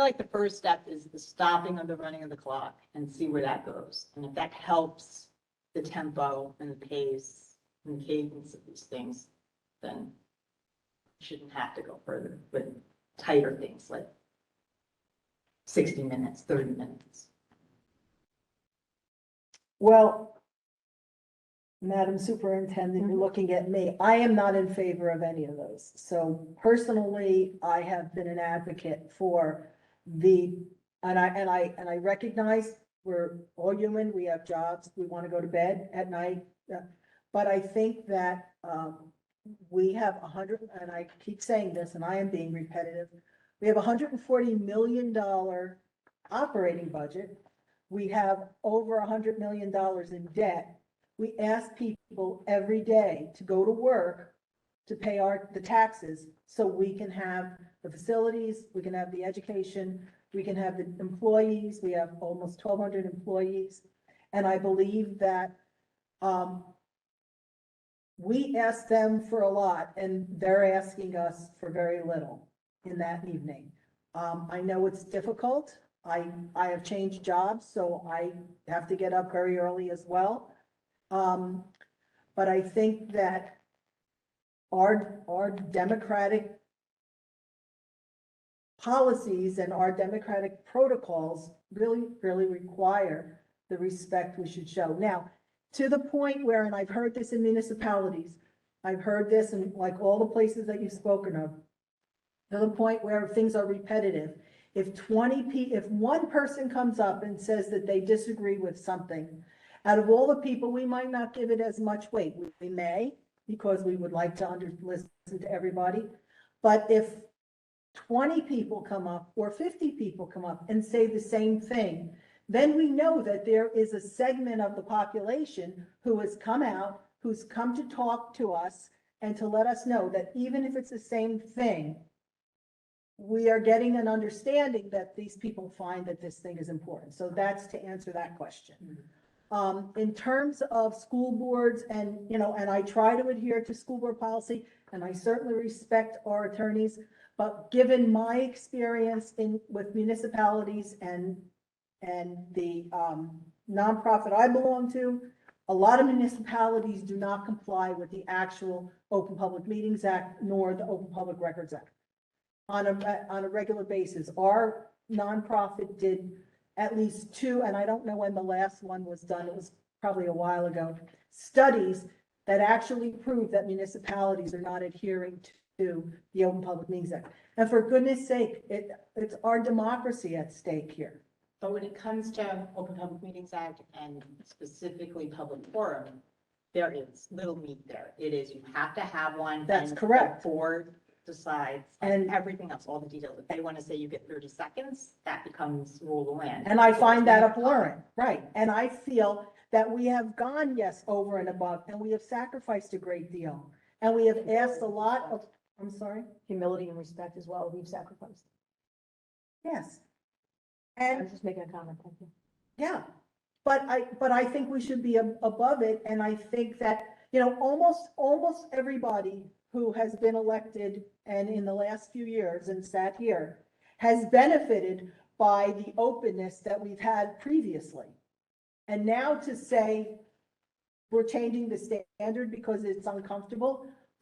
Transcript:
like the first step is the stopping of the running of the clock and see where that goes. And if that helps the tempo and the pace and the cadence of these things, then you shouldn't have to go further with tighter things like 60 minutes, 30 minutes. Well, Madam Superintendent, you're looking at me. I am not in favor of any of those. So personally, I have been an advocate for and I recognize we're all human, we have jobs, we want to go to bed at night. But I think that we have 100, and I keep saying this, and I am being repetitive, we have $140 million operating budget. We have over $100 million in debt. We ask people every day to go to work to pay the taxes so we can have the facilities, we can have the education, we can have the employees. We have almost 1,200 employees. And I believe that we ask them for a lot and they're asking us for very little in that evening. I know it's difficult. I have changed jobs, so I have to get up very early as well. But I think that our democratic policies and our democratic protocols really require the respect we should show. Now, to the point where, and I've heard this in municipalities, I've heard this in like all the places that you've spoken of, to the point where things are repetitive. If one person comes up and says that they disagree with something, out of all the people, we might not give it as much weight. We may, because we would like to listen to everybody. But if 20 people come up or 50 people come up and say the same thing, then we know that there is a segment of the population who has come out, who's come to talk to us and to let us know that even if it's the same thing, we are getting an understanding that these people find that this thing is important. So that's to answer that question. In terms of school boards and I try to adhere to school board policy, and I certainly respect our attorneys, but given my experience with municipalities and the nonprofit I belong to, a lot of municipalities do not comply with the actual Open Public Meetings Act nor the Open Public Records Act on a regular basis. Our nonprofit did at least 2, and I don't know when the last one was done, it was probably a while ago, studies that actually prove that municipalities are not adhering to the Open Public Meetings Act. And for goodness sake, it's our democracy at stake here. But when it comes to Open Public Meetings Act and specifically public forum, there is little meat there. It is, you have to have one. That's and correct. The board decides and everything else, all the details. If they want to say you get 30 seconds, that becomes rule of the land. And I find that abhorrent, right? And I feel that we have gone, yes, over and above, and we have sacrificed a great deal. And we have asked a lot of, I'm sorry? Humility and respect as well, we've sacrificed. Yes. I And was just making a comment, thank you. yeah, but I think we should be above it. And I think that, almost everybody who has been elected and in the last few years and sat here has benefited by the openness that we've had previously. And now to say we're changing the standard because it's uncomfortable,